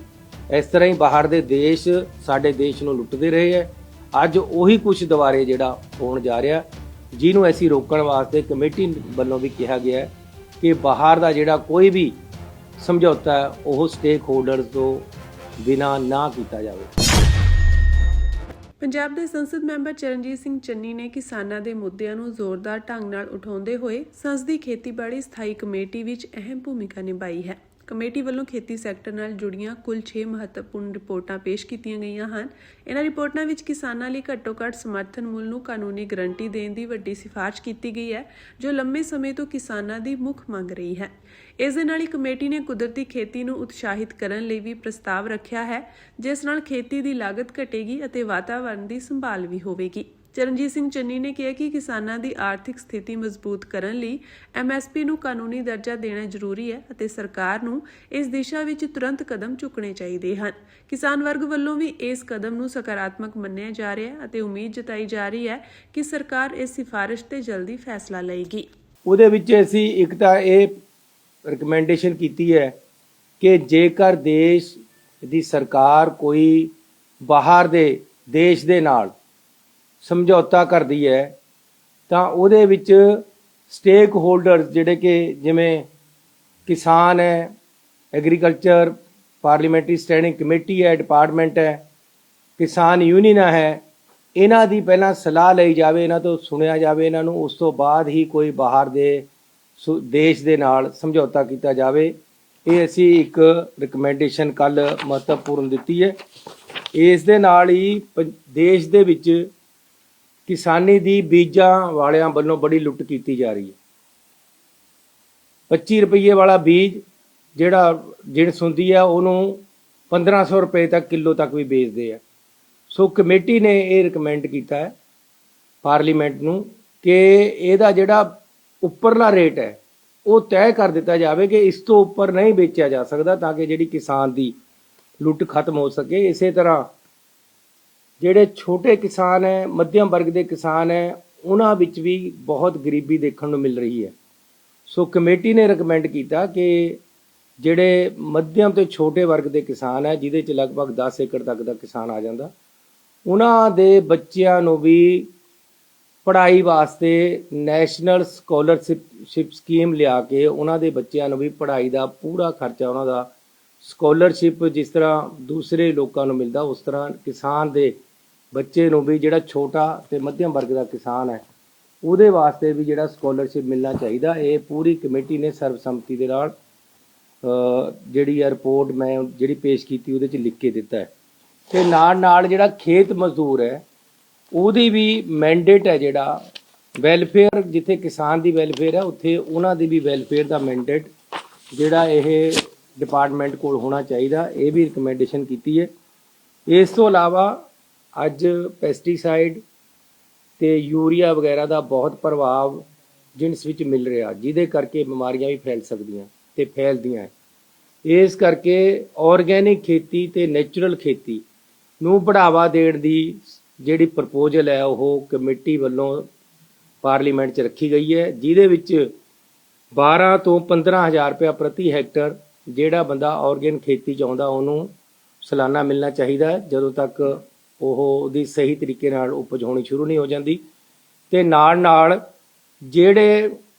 ਇਸ ਤਰ੍ਹਾਂ ਹੀ ਬਾਹਰ ਦੇ ਦੇਸ਼ ਸਾਡੇ ਦੇਸ਼ ਨੂੰ ਲੁੱਟਦੇ ਰਹੇ ਹੈ। ਅੱਜ ਉਹੀ ਕੁਝ ਦੁਬਾਰੇ ਜਿਹੜਾ ਹੋਣ ਜਾ ਰਿਹਾ, ਜਿਹਨੂੰ ਅਸੀਂ ਰੋਕਣ ਵਾਸਤੇ ਕਮੇਟੀ ਵੱਲੋਂ ਵੀ ਕਿਹਾ ਗਿਆ ਹੈ ਕਿ ਬਾਹਰ ਦਾ ਜਿਹੜਾ ਕੋਈ ਵੀ ਸਮਝੌਤਾ ਹੈ ਉਹ ਸਟੇਕ ਹੋਲਡਰ ਤੋਂ ਬਿਨਾਂ ਨਾ ਕੀਤਾ ਜਾਵੇ। ਪੰਜਾਬ ਦੇ ਸੰਸਦ ਮੈਂਬਰ ਚਰਨਜੀਤ ਸਿੰਘ ਚੰਨੀ ਨੇ ਕਿਸਾਨਾਂ ਦੇ ਮੁੱਦਿਆਂ ਨੂੰ ਜ਼ੋਰਦਾਰ ਢੰਗ ਨਾਲ ਉਠਾਉਂਦੇ ਹੋਏ ਸੰਸਦੀ ਖੇਤੀਬਾੜੀ ਸਥਾਈ ਕਮੇਟੀ ਵਿੱਚ ਅਹਿਮ ਭੂਮਿਕਾ ਨਿਭਾਈ ਹੈ। ਕਮੇਟੀ ਵੱਲੋਂ ਖੇਤੀ ਸੈਕਟਰ ਨਾਲ ਜੁੜੀਆਂ ਕੁੱਲ 6 ਮਹੱਤਵਪੂਰਨ ਰਿਪੋਰਟਾਂ ਪੇਸ਼ ਕੀਤੀਆਂ ਗਈਆਂ ਹਨ। ਇਹਨਾਂ ਰਿਪੋਰਟਾਂ ਵਿੱਚ ਕਿਸਾਨਾਂ ਲਈ ਘੱਟੋ-ਘੱਟ ਸਮਰਥਨ ਮੁੱਲ ਨੂੰ ਕਾਨੂੰਨੀ ਗਰੰਟੀ ਦੇਣ ਦੀ ਵੱਡੀ ਸਿਫਾਰਿਸ਼ ਕੀਤੀ ਗਈ ਹੈ, ਜੋ ਲੰਮੇ ਸਮੇਂ ਤੋਂ ਕਿਸਾਨਾਂ ਦੀ ਮੁੱਖ ਮੰਗ ਰਹੀ ਹੈ। ਇਸ ਦੇ ਨਾਲ ਹੀ ਕਮੇਟੀ ਨੇ ਕੁਦਰਤੀ ਖੇਤੀ ਨੂੰ ਉਤਸ਼ਾਹਿਤ ਕਰਨ ਲਈ ਵੀ ਪ੍ਰਸਤਾਵ ਰੱਖਿਆ ਹੈ, ਜਿਸ ਨਾਲ ਖੇਤੀ ਦੀ ਲਾਗਤ ਘਟੇਗੀ ਅਤੇ ਵਾਤਾਵਰਣ ਦੀ ਸੰਭਾਲ ਵੀ ਹੋਵੇਗੀ। ਚਰਨਜੀਤ ਸਿੰਘ ਚੰਨੀ ਨੇ ਕਿਹਾ ਕਿ ਕਿਸਾਨਾਂ ਦੀ ਆਰਥਿਕ ਸਥਿਤੀ ਮਜ਼ਬੂਤ ਕਰਨ ਲਈ MSP ਨੂੰ ਕਾਨੂੰਨੀ ਦਰਜਾ ਦੇਣਾ ਜ਼ਰੂਰੀ ਹੈ ਅਤੇ ਸਰਕਾਰ ਨੂੰ ਇਸ ਦਿਸ਼ਾ ਵਿੱਚ ਤੁਰੰਤ ਕਦਮ ਚੁੱਕਣੇ ਚਾਹੀਦੇ ਹਨ। ਕਿਸਾਨ ਵਰਗ ਵੱਲੋਂ ਵੀ ਇਸ ਕਦਮ ਨੂੰ ਸਕਾਰਾਤਮਕ ਮੰਨਿਆ ਜਾ ਰਿਹਾ ਹੈ ਅਤੇ ਉਮੀਦ ਜਤਾਈ ਜਾ ਰਹੀ ਹੈ ਕਿ ਸਰਕਾਰ ਇਸ ਸਿਫਾਰਿਸ਼ ਤੇ ਜਲਦੀ ਫੈਸਲਾ ਲਏਗੀ। ਉਹਦੇ ਵਿੱਚ ਅਸੀਂ ਇੱਕ ਤਾਂ ਇਹ ਰਿਕਮੈਂਡੇਸ਼ਨ ਕੀਤੀ ਹੈ ਕਿ ਜੇਕਰ ਦੇਸ਼ ਦੀ ਸਰਕਾਰ ਕੋਈ ਬਾਹਰ ਦੇ ਦੇਸ਼ ਦੇ ਨਾਲ ਸਮਝੌਤਾ ਕਰਦੀ ਹੈ ਤਾਂ ਉਹਦੇ ਵਿੱਚ ਸਟੇਕ ਹੋਲਡਰਸ ਜਿਹੜੇ ਕਿ ਜਿਵੇਂ ਕਿਸਾਨ ਹੈ, ਐਗਰੀਕਲਚਰ ਪਾਰਲੀਮੈਂਟਰੀ ਸਟੈਂਡਿੰਗ ਕਮੇਟੀ ਹੈ, ਡਿਪਾਰਟਮੈਂਟ ਹੈ, ਕਿਸਾਨ ਯੂਨੀਅਨਾਂ ਹੈ, ਇਹਨਾਂ ਦੀ ਪਹਿਲਾਂ ਸਲਾਹ ਲਈ ਜਾਵੇ, ਇਹਨਾਂ ਤੋਂ ਸੁਣਿਆ ਜਾਵੇ ਇਹਨਾਂ ਨੂੰ, ਉਸ ਤੋਂ ਬਾਅਦ ਹੀ ਕੋਈ ਬਾਹਰ ਦੇ ਦੇਸ਼ ਦੇ ਨਾਲ ਸਮਝੌਤਾ ਕੀਤਾ ਜਾਵੇ। ਇਹ ਅਸੀਂ ਇੱਕ ਰਿਕਮੈਂਡੇਸ਼ਨ ਕੱਲ੍ਹ ਮਹੱਤਵਪੂਰਨ ਦਿੱਤੀ ਹੈ। ਇਸ ਦੇ ਨਾਲ ਹੀ ਦੇਸ਼ ਦੇ ਵਿੱਚ ਕਿਸਾਨੀ ਦੀ ਬੀਜਾਂ ਵਾਲਿਆਂ ਵੱਲੋਂ ਬੜੀ ਲੁੱਟ ਕੀਤੀ ਜਾ ਰਹੀ ਹੈ। 25 ਰੁਪਏ ਵਾਲਾ ਬੀਜ ਜਿਹੜਾ ਜਿਣਸ ਹੁੰਦੀ ਹੈ ਉਹਨੂੰ 1500 ਰੁਪਏ ਤੱਕ ਕਿਲੋ ਤੱਕ ਵੀ ਵੇਚਦੇ ਆ। ਸੋ ਕਮੇਟੀ ਨੇ ਇਹ ਰਿਕਮੈਂਡ ਕੀਤਾ ਹੈ ਪਾਰਲੀਮੈਂਟ ਨੂੰ ਕਿ ਇਹਦਾ ਜਿਹੜਾ ਉੱਪਰਲਾ ਰੇਟ ਹੈ ਉਹ ਤੈਅ ਕਰ ਦਿੱਤਾ ਜਾਵੇ ਕਿ ਇਸ ਤੋਂ ਉੱਪਰ ਨਹੀਂ ਵੇਚਿਆ ਜਾ ਸਕਦਾ, ਤਾਂ ਕਿ ਜਿਹੜੀ ਕਿਸਾਨ ਦੀ ਲੁੱਟ ਖਤਮ ਹੋ ਸਕੇ। ਇਸੇ ਤਰ੍ਹਾਂ ਜਿਹੜੇ ਛੋਟੇ ਕਿਸਾਨ ਹੈ, ਮੱਧਮ ਵਰਗ ਦੇ ਕਿਸਾਨ ਹੈ, ਉਹਨਾਂ ਵਿੱਚ ਵੀ ਬਹੁਤ ਗਰੀਬੀ ਦੇਖਣ ਨੂੰ ਮਿਲ ਰਹੀ ਹੈ। ਸੋ ਕਮੇਟੀ ਨੇ ਰਿਕਮੈਂਡ ਕੀਤਾ ਕਿ ਜਿਹੜੇ ਮੱਧਮ ਤੇ ਛੋਟੇ ਵਰਗ ਦੇ ਕਿਸਾਨ ਹੈ, ਜਿਹਦੇ 'ਚ ਲਗਭਗ 10 ਏਕੜ ਤੱਕ ਦਾ ਕਿਸਾਨ ਆ ਜਾਂਦਾ, ਉਹਨਾਂ ਦੇ ਬੱਚਿਆਂ ਨੂੰ ਵੀ ਪੜ੍ਹਾਈ ਵਾਸਤੇ ਨੈਸ਼ਨਲ ਸਕਾਲਰਸ਼ਿਪ ਸਕੀਮ ਲਿਆ ਕੇ ਉਹਨਾਂ ਦੇ ਬੱਚਿਆਂ ਨੂੰ ਵੀ ਪੜ੍ਹਾਈ ਦਾ ਪੂਰਾ ਖਰਚਾ, ਉਹਨਾਂ ਦਾ ਸਕਾਲਰਸ਼ਿਪ ਜਿਸ ਤਰ੍ਹਾਂ ਦੂਸਰੇ ਲੋਕਾਂ ਨੂੰ ਮਿਲਦਾ, ਉਸ ਤਰ੍ਹਾਂ ਕਿਸਾਨ ਦੇ ਬੱਚੇ ਨੂੰ ਵੀ, ਜਿਹੜਾ ਛੋਟਾ ਤੇ ਮੱਧਮ ਵਰਗ ਦਾ ਕਿਸਾਨ ਹੈ, ਉਹਦੇ ਵਾਸਤੇ ਵੀ ਜਿਹੜਾ ਸਕਾਲਰਸ਼ਿਪ ਮਿਲਣਾ ਚਾਹੀਦਾ। ਇਹ ਪੂਰੀ ਕਮੇਟੀ ਨੇ ਸਰਬਸੰਮਤੀ ਦੇ ਨਾਲ ਜਿਹੜੀ ਰਿਪੋਰਟ ਮੈਂ ਜਿਹੜੀ ਪੇਸ਼ ਕੀਤੀ ਉਹਦੇ 'ਚ ਲਿਖ ਕੇ ਦਿੱਤਾ ਹੈ। ਤੇ ਨਾਲ ਨਾਲ ਜਿਹੜਾ ਖੇਤ ਮਜ਼ਦੂਰ ਹੈ ਉਹਦੀ ਵੀ ਮੈਂਡੇਟ ਹੈ, ਜਿਹੜਾ ਵੈਲਫੇਅਰ, ਜਿੱਥੇ ਕਿਸਾਨ ਦੀ ਵੈਲਫੇਅਰ ਹੈ ਉੱਥੇ ਉਹਨਾਂ ਦੀ ਵੀ ਵੈਲਫੇਅਰ ਦਾ ਮੈਂਡੇਟ ਜਿਹੜਾ ਇਹ ਡਿਪਾਰਟਮੈਂਟ ਕੋਲ ਹੋਣਾ ਚਾਹੀਦਾ, ਇਹ ਵੀ ਰਿਕਮੈਂਡੇਸ਼ਨ ਕੀਤੀ ਹੈ। ਇਸ ਤੋਂ ਇਲਾਵਾ ਅੱਜ ਪੈਸਟੀਸਾਈਡ ਤੇ ਯੂਰੀਆ ਵਗੈਰਾ ਦਾ ਬਹੁਤ ਪ੍ਰਭਾਵ ਜਿਣਸ ਵਿੱਚ ਮਿਲ ਰਿਹਾ, ਜਿਹਦੇ ਕਰਕੇ ਬਿਮਾਰੀਆਂ ਵੀ ਫੈਲ ਸਕਦੀਆਂ ਤੇ ਫੈਲਦੀਆਂ ਹੈ। ਇਸ ਕਰਕੇ ਆਰਗੈਨਿਕ ਖੇਤੀ ਤੇ ਨੈਚੁਰਲ ਖੇਤੀ ਨੂੰ ਬੜਾਵਾ ਦੇਣ ਦੀ ਜਿਹੜੀ ਪ੍ਰਪੋਜ਼ਲ ਹੈ ਉਹ ਕਮੇਟੀ ਵੱਲੋਂ ਪਾਰਲੀਮੈਂਟ 'ਚ ਰੱਖੀ ਗਈ ਹੈ, ਜਿਹਦੇ ਵਿੱਚ 12 ਤੋਂ 15,000 ਰੁਪਇਆ ਪ੍ਰਤੀ ਹੈਕਟਰ ਜਿਹੜਾ ਬੰਦਾ ਆਰਗੈਨਿਕ ਖੇਤੀ ਚਾਹੁੰਦਾ ਉਹਨੂੰ ਸਾਲਾਨਾ ਮਿਲਣਾ ਚਾਹੀਦਾ ਹੈ, ਜਦੋਂ ਤੱਕ ਉਹ ਉਹਦੀ ਸਹੀ ਤਰੀਕੇ ਨਾਲ ਉਪਜ ਹੋਣੀ ਸ਼ੁਰੂ ਨਹੀਂ ਹੋ ਜਾਂਦੀ। ਤੇ ਨਾਲ ਨਾਲ ਜਿਹੜੇ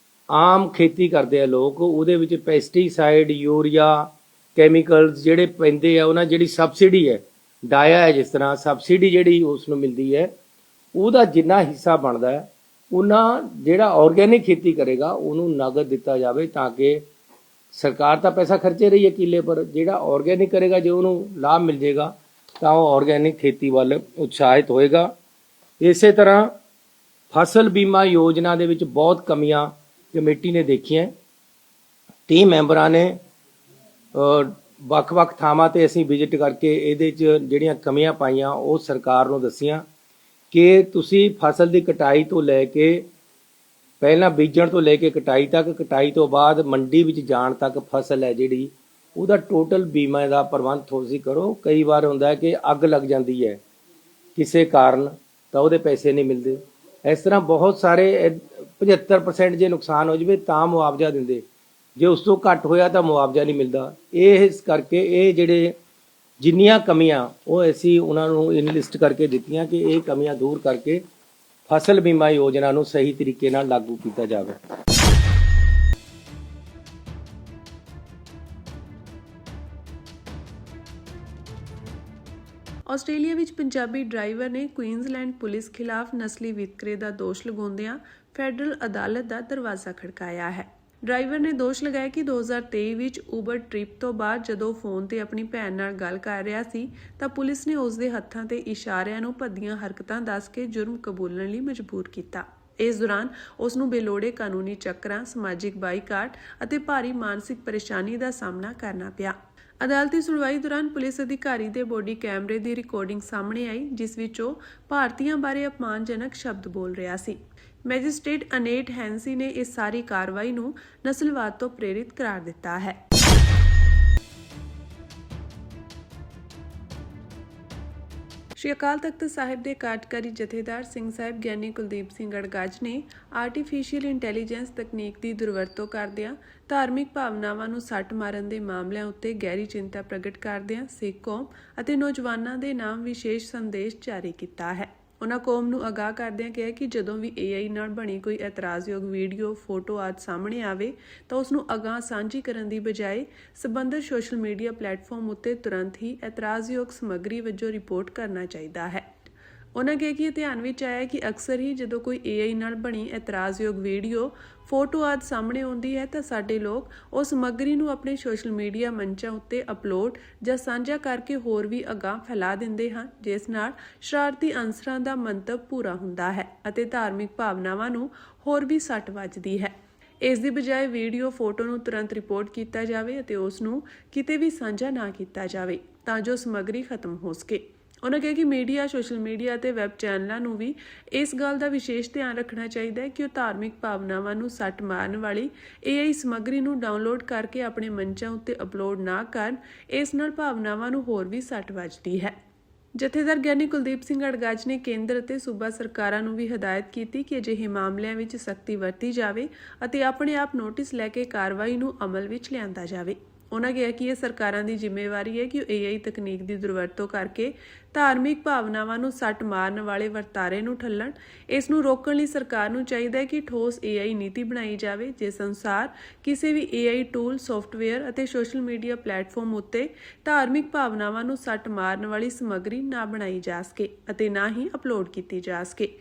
ਆਮ ਖੇਤੀ ਕਰਦੇ ਆ ਲੋਕ, ਉਹਦੇ ਵਿੱਚ ਪੈਸਟੀਸਾਈਡ, ਯੂਰੀਆ, ਕੈਮੀਕਲਸ ਜਿਹੜੇ ਪੈਂਦੇ ਆ, ਉਹਨਾਂ ਜਿਹੜੀ ਸਬਸਿਡੀ ਹੈ, ਡਾਇਆ ਹੈ, ਜਿਸ ਤਰ੍ਹਾਂ ਸਬਸਿਡੀ ਜਿਹੜੀ ਉਸ ਨੂੰ ਮਿਲਦੀ ਹੈ, ਉਹਦਾ ਜਿੰਨਾ ਹਿੱਸਾ ਬਣਦਾ ਹੈ ਉਹਨਾਂ ਜਿਹੜਾ ਆਰਗੈਨਿਕ ਖੇਤੀ ਕਰੇਗਾ ਉਹਨੂੰ ਨਗਦ ਦਿੱਤਾ ਜਾਵੇ, ਤਾਂ ਕਿ ਸਰਕਾਰ ਤਾਂ ਪੈਸਾ ਖਰਚੇ ਰਹੀ ਹੈ ਕਿੱਲੇ ਪਰ, ਜਿਹੜਾ ਆਰਗੈਨਿਕ ਕਰੇਗਾ ਜੇ ਉਹਨੂੰ ਲਾਭ ਮਿਲ ਜਾਏਗਾ ਤਾਂ ਉਹ ਆਰਗੈਨਿਕ ਖੇਤੀ ਵੱਲ ਉਤਸ਼ਾਹਿਤ ਹੋਏਗਾ। ਇਸੇ ਤਰ੍ਹਾਂ ਫਸਲ ਬੀਮਾ ਯੋਜਨਾ ਦੇ ਵਿੱਚ ਬਹੁਤ ਕਮੀਆਂ ਕਮੇਟੀ ਨੇ ਦੇਖੀਆਂ। 30 ਮੈਂਬਰਾਂ ਨੇ ਵੱਖ-ਵੱਖ ਥਾਵਾਂ ਤੇ ਅਸੀਂ ਵਿਜ਼ਿਟ ਕਰਕੇ ਇਹਦੇ 'ਚ ਜਿਹੜੀਆਂ ਕਮੀਆਂ ਪਾਈਆਂ ਉਹ ਸਰਕਾਰ ਨੂੰ ਦੱਸੀਆਂ ਕਿ ਤੁਸੀਂ ਫਸਲ ਦੀ ਕਟਾਈ ਤੋਂ ਲੈ ਕੇ, ਪਹਿਲਾਂ ਬੀਜਣ ਤੋਂ ਲੈ ਕੇ ਕਟਾਈ ਤੱਕ, ਕਟਾਈ ਤੋਂ ਬਾਅਦ ਮੰਡੀ ਵਿੱਚ ਜਾਣ ਤੱਕ ਫਸਲ ਹੈ ਜਿਹੜੀ ਉਹਦਾ ਟੋਟਲ ਬੀਮਾ ਦਾ ਪ੍ਰਬੰਧ ਤੁਸੀਂ ਕਰੋ। ਕਈ ਵਾਰ ਹੁੰਦਾ ਕਿ ਅੱਗ ਲੱਗ ਜਾਂਦੀ ਹੈ ਕਿਸੇ ਕਾਰਨ ਤਾਂ ਉਹਦੇ ਪੈਸੇ ਨਹੀਂ ਮਿਲਦੇ। ਇਸ ਤਰ੍ਹਾਂ ਬਹੁਤ ਸਾਰੇ 75% ਜੇ ਨੁਕਸਾਨ ਹੋ ਜਾਵੇ ਤਾਂ ਮੁਆਵਜ਼ਾ ਦਿੰਦੇ, ਜੇ ਉਸ ਤੋਂ ਘੱਟ ਹੋਇਆ ਤਾਂ ਮੁਆਵਜ਼ਾ ਨਹੀਂ ਮਿਲਦਾ। ਇਸ ਕਰਕੇ ਇਹ ਜਿਹੜੇ ਜਿੰਨੀਆਂ ਕਮੀਆਂ ਉਹ ਅਸੀਂ ਉਹਨਾਂ ਨੂੰ ਇਨਲਿਸਟ ਕਰਕੇ ਦਿੱਤੀਆਂ ਕਿ ਇਹ ਕਮੀਆਂ ਦੂਰ ਕਰਕੇ ਫਸਲ ਬੀਮਾ ਯੋਜਨਾ ਨੂੰ ਸਹੀ ਤਰੀਕੇ ਨਾਲ ਲਾਗੂ ਕੀਤਾ ਜਾਵੇ। ਆਸਟ੍ਰੇਲੀਆ ਵਿੱਚ ਪੰਜਾਬੀ ਡਰਾਈਵਰ ਨੇ ਕੁਈਨਜ਼ਲੈਂਡ ਪੁਲਿਸ ਖਿਲਾਫ ਨਸਲੀ ਵਿਤਕਰੇ ਦਾ ਦੋਸ਼ ਲਗਾਉਂਦਿਆਂ ਫੈਡਰਲ ਅਦਾਲਤ ਦਾ ਦਰਵਾਜ਼ਾ ਖੜਕਾਇਆ ਹੈ। ਡਰਾਈਵਰ ਨੇ ਦੋਸ਼ ਲਗਾਇਆ ਕਿ 2023 ਵਿੱਚ ਉਬਰ ਟ੍ਰਿਪ ਤੋਂ ਬਾਅਦ ਜਦੋਂ ਫੋਨ ਤੇ ਆਪਣੀ ਭੈਣ ਨਾਲ ਗੱਲ ਕਰ ਰਿਹਾ ਸੀ ਤਾਂ ਪੁਲਿਸ ਨੇ ਉਸ ਦੇ ਹੱਥਾਂ ਤੇ ਇਸ਼ਾਰਿਆਂ ਨੂੰ ਭੱਦੀਆਂ ਹਰਕਤਾਂ ਦੱਸ ਕੇ ਜੁਰਮ ਕਬੂਲਣ ਲਈ ਮਜਬੂਰ ਕੀਤਾ। ਇਸ ਦੌਰਾਨ ਉਸ ਨੂੰ ਬੇਲੋੜੇ ਕਾਨੂੰਨੀ ਚੱਕਰਾਂ, ਸਮਾਜਿਕ ਬਾਈਕਾਟ ਅਤੇ ਭਾਰੀ ਮਾਨਸਿਕ ਪਰੇਸ਼ਾਨੀ ਦਾ ਸਾਹਮਣਾ ਕਰਨਾ ਪਿਆ। ਅਦਾਲਤੀ ਸੁਣਵਾਈ ਦੌਰਾਨ ਪੁਲਿਸ ਅਧਿਕਾਰੀ ਦੇ ਬੋਡੀ ਕੈਮਰੇ ਦੀ ਰਿਕਾਰਡਿੰਗ ਸਾਹਮਣੇ ਆਈ, ਜਿਸ ਵਿੱਚ ਉਹ ਭਾਰਤੀਆਂ ਬਾਰੇ ਅਪਮਾਨਜਨਕ ਸ਼ਬਦ ਬੋਲ ਰਿਹਾ ਸੀ। ਮੈਜਿਸਟ੍ਰੇਟ ਅਨੇਟ ਹੈਂਸੀ ਨੇ ਇਸ ਸਾਰੀ ਕਾਰਵਾਈ ਨੂੰ ਨਸਲਵਾਦ ਤੋਂ ਪ੍ਰੇਰਿਤ ਕਰਾਰ ਦਿੱਤਾ ਹੈ। ਸ਼੍ਰੀ ਅਕਾਲ ਤਖਤ ਸਾਹਿਬ ਦੇ ਕਾਰਜਕਾਰੀ ਜਥੇਦਾਰ ਸਿੰਘ ਸਾਹਿਬ ਗਿਆਨੀ ਕੁਲਦੀਪ ਸਿੰਘ ਅੜਗਾਜ ਨੇ ਆਰਟੀਫੀਸ਼ੀਅਲ ਇੰਟੈਲੀਜੈਂਸ ਤਕਨੀਕ ਦੀ ਦੁਰਵਰਤੋਂ ਕਰਦਿਆਂ ਧਾਰਮਿਕ ਭਾਵਨਾਵਾਂ ਨੂੰ ਸੱਟ ਮਾਰਨ ਦੇ ਮਾਮਲਿਆਂ ਉੱਤੇ ਗਹਿਰੀ ਚਿੰਤਾ ਪ੍ਰਗਟ ਕਰਦਿਆਂ ਸਿੱਖ ਕੌਮ ਅਤੇ ਨੌਜਵਾਨਾਂ ਦੇ ਨਾਮ ਵਿਸ਼ੇਸ਼ ਸੰਦੇਸ਼ ਜਾਰੀ ਕੀਤਾ ਹੈ। ਉਨ੍ਹਾਂ ਕੌਮ ਨੂੰ ਅਗਾਹ ਕਰਦਿਆਂ ਕਿਹਾ ਕਿ ਜਦੋਂ ਵੀ AI ਨਾਲ ਬਣੀ ਕੋਈ ਇਤਰਾਜ਼ਯੋਗ ਵੀਡੀਓ, ਫੋਟੋ ਆਦਿ ਸਾਹਮਣੇ ਆਵੇ ਤਾਂ ਉਸ ਨੂੰ ਅਗਾਹ ਸਾਂਝੀ ਕਰਨ ਦੀ ਬਜਾਏ ਸਬੰਧਤ ਸੋਸ਼ਲ ਮੀਡੀਆ ਪਲੇਟਫਾਰਮ ਉੱਤੇ ਤੁਰੰਤ ਹੀ ਇਤਰਾਜ਼ਯੋਗ ਸਮੱਗਰੀ ਵਜੋਂ ਰਿਪੋਰਟ ਕਰਨਾ ਚਾਹੀਦਾ ਹੈ। ਉਨ੍ਹਾਂ ਕਿਹਾ ਕਿ ਇਹ ਧਿਆਨ ਵਿੱਚ ਆਇਆ ਕਿ ਅਕਸਰ ਹੀ ਜਦੋਂ ਕੋਈ AI ਨਾਲ ਬਣੀ ਇਤਰਾਜ਼ਯੋਗ ਵੀਡੀਓ, ਫੋਟੋ ਆਦਿ ਸਾਹਮਣੇ ਆਉਂਦੀ ਹੈ ਤਾਂ ਸਾਡੇ ਲੋਕ ਉਸ ਸਮੱਗਰੀ ਨੂੰ ਆਪਣੇ ਸੋਸ਼ਲ ਮੀਡੀਆ ਮੰਚਾਂ ਉੱਤੇ ਅਪਲੋਡ ਜਾਂ ਸਾਂਝਾ ਕਰਕੇ ਹੋਰ ਵੀ ਅਗਾਂਹ ਫੈਲਾ ਦਿੰਦੇ ਹਨ, ਜਿਸ ਨਾਲ ਸ਼ਰਾਰਤੀ ਅਨਸਰਾਂ ਦਾ ਮੰਤਵ ਪੂਰਾ ਹੁੰਦਾ ਹੈ ਅਤੇ ਧਾਰਮਿਕ ਭਾਵਨਾਵਾਂ ਨੂੰ ਹੋਰ ਵੀ ਸੱਟ ਵੱਜਦੀ ਹੈ। ਇਸ ਦੀ ਬਜਾਏ ਵੀਡੀਓ, ਫੋਟੋ ਨੂੰ ਤੁਰੰਤ ਰਿਪੋਰਟ ਕੀਤਾ ਜਾਵੇ ਅਤੇ ਉਸ ਨੂੰ ਕਿਤੇ ਵੀ ਸਾਂਝਾ ਨਾ ਕੀਤਾ ਜਾਵੇ ਤਾਂ ਜੋ ਸਮੱਗਰੀ ਖਤਮ ਹੋ ਸਕੇ। ਉਨ੍ਹਾਂ ਕਿਹਾ ਕਿ ਮੀਡੀਆ, ਸੋਸ਼ਲ ਮੀਡੀਆ ਅਤੇ ਵੈਬ ਚੈਨਲਾਂ ਨੂੰ ਵੀ ਇਸ ਗੱਲ ਦਾ ਵਿਸ਼ੇਸ਼ ਧਿਆਨ ਰੱਖਣਾ ਚਾਹੀਦਾ ਹੈ ਕਿ ਉਹ ਧਾਰਮਿਕ ਭਾਵਨਾਵਾਂ ਨੂੰ ਸੱਟ ਮਾਰਨ ਵਾਲੀ AI ਸਮੱਗਰੀ ਨੂੰ ਡਾਊਨਲੋਡ ਕਰਕੇ ਆਪਣੇ ਮੰਚਾਂ ਉੱਤੇ ਅਪਲੋਡ ਨਾ ਕਰਨ। ਇਸ ਨਾਲ ਭਾਵਨਾਵਾਂ ਨੂੰ ਹੋਰ ਵੀ ਸੱਟ ਵੱਜਦੀ ਹੈ। ਜਥੇਦਾਰ ਗਿਆਨੀ ਕੁਲਦੀਪ ਸਿੰਘ ਅੜਗਾਜ ਨੇ ਕੇਂਦਰ ਅਤੇ ਸੂਬਾ ਸਰਕਾਰਾਂ ਨੂੰ ਵੀ ਹਦਾਇਤ ਕੀਤੀ ਕਿ ਅਜਿਹੇ ਮਾਮਲਿਆਂ ਵਿੱਚ ਸਖਤੀ ਵਰਤੀ ਜਾਵੇ ਅਤੇ ਆਪਣੇ ਆਪ ਨੋਟਿਸ ਲੈ ਕੇ ਕਾਰਵਾਈ ਨੂੰ ਅਮਲ ਵਿੱਚ ਲਿਆਂਦਾ ਜਾਵੇ। ਉਨ੍ਹਾਂ ਕਿਹਾ ਕਿ ਇਹ ਸਰਕਾਰਾਂ ਦੀ ਜ਼ਿੰਮੇਵਾਰੀ ਹੈ ਕਿ ਉਹ AI ਤਕਨੀਕ ਦੀ ਦੁਰਵਰਤੋਂ ਕਰਕੇ ਧਾਰਮਿਕ ਭਾਵਨਾਵਾਂ ਨੂੰ ਸੱਟ ਮਾਰਨ ਵਾਲੇ ਵਰਤਾਰੇ ਨੂੰ ਠੱਲਣ। ਇਸ ਨੂੰ ਰੋਕਣ ਲਈ ਸਰਕਾਰ ਨੂੰ ਚਾਹੀਦਾ ਹੈ ਕਿ ਠੋਸ AI ਨੀਤੀ ਬਣਾਈ ਜਾਵੇ, ਜਿਸ ਅਨੁਸਾਰ ਕਿਸੇ ਵੀ AI ਟੂਲ, ਸੌਫਟਵੇਅਰ ਅਤੇ ਸੋਸ਼ਲ ਮੀਡੀਆ ਪਲੇਟਫਾਰਮ ਉੱਤੇ ਧਾਰਮਿਕ ਭਾਵਨਾਵਾਂ ਨੂੰ ਸੱਟ ਮਾਰਨ ਵਾਲੀ ਸਮੱਗਰੀ ਨਾ ਬਣਾਈ ਜਾ ਸਕੇ ਅਤੇ ਨਾ ਹੀ ਅਪਲੋਡ ਕੀਤੀ ਜਾ ਸਕੇ।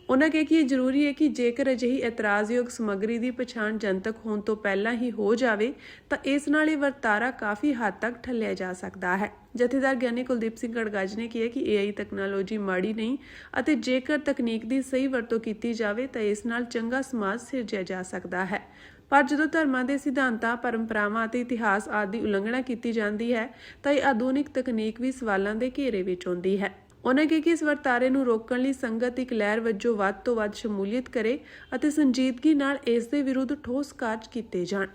ਉਨ੍ਹਾਂ ਕਿਹਾ ਕਿ ਇਹ ਜ਼ਰੂਰੀ ਹੈ ਕਿ ਜੇਕਰ ਅਜਿਹੀ ਇਤਰਾਜ਼ਯੋਗ ਸਮੱਗਰੀ ਦੀ ਪਛਾਣ ਜਨਤਕ ਹੋਣ ਤੋਂ ਪਹਿਲਾਂ ਹੀ ਹੋ ਜਾਵੇ ਤਾਂ ਇਸ ਨਾਲ ਇਹ ਵਰਤਾਰਾ ਕਾਫੀ ਹੱਦ ਤੱਕ ਠੱਲਿਆ ਜਾ ਸਕਦਾ ਹੈ। ਜਥੇਦਾਰ ਗਿਆਨੀ ਕੁਲਦੀਪ ਸਿੰਘ ਅੜਗਾਜ ਨੇ ਕਿਹਾ ਕਿ AI ਤਕਨਾਲੋਜੀ ਮਾੜੀ ਨਹੀਂ ਅਤੇ ਜੇਕਰ ਤਕਨੀਕ ਦੀ ਸਹੀ ਵਰਤੋਂ ਕੀਤੀ ਜਾਵੇ ਤਾਂ ਇਸ ਨਾਲ ਚੰਗਾ ਸਮਾਜ ਸਿਰਜਿਆ ਜਾ ਸਕਦਾ ਹੈ। ਪਰ ਜਦੋਂ ਧਰਮਾਂ ਦੇ ਸਿਧਾਂਤਾਂ, ਪਰੰਪਰਾਵਾਂ ਅਤੇ ਇਤਿਹਾਸ ਆਦਿ ਦੀ ਉਲੰਘਣਾ ਕੀਤੀ ਜਾਂਦੀ ਹੈ ਤਾਂ ਇਹ ਆਧੁਨਿਕ ਤਕਨੀਕ ਵੀ ਸਵਾਲਾਂ ਦੇ ਘੇਰੇ ਵਿੱਚ ਆਉਂਦੀ ਹੈ। ਉਨ੍ਹਾਂ ਕਿਹਾ ਕਿ ਇਸ ਵਰਤਾਰੇ ਨੂੰ ਰੋਕਣ ਲਈ ਸੰਗਤ ਇੱਕ ਲਹਿਰ ਵਜੋਂ ਵੱਧ ਤੋਂ ਵੱਧ ਸ਼ਮੂਲੀਅਤ ਕਰੇ ਅਤੇ ਸੰਜੀਦਗੀ ਨਾਲ ਇਸ ਦੇ ਵਿਰੁੱਧ ਠੋਸ ਕਾਰਜ ਕੀਤੇ ਜਾਣ।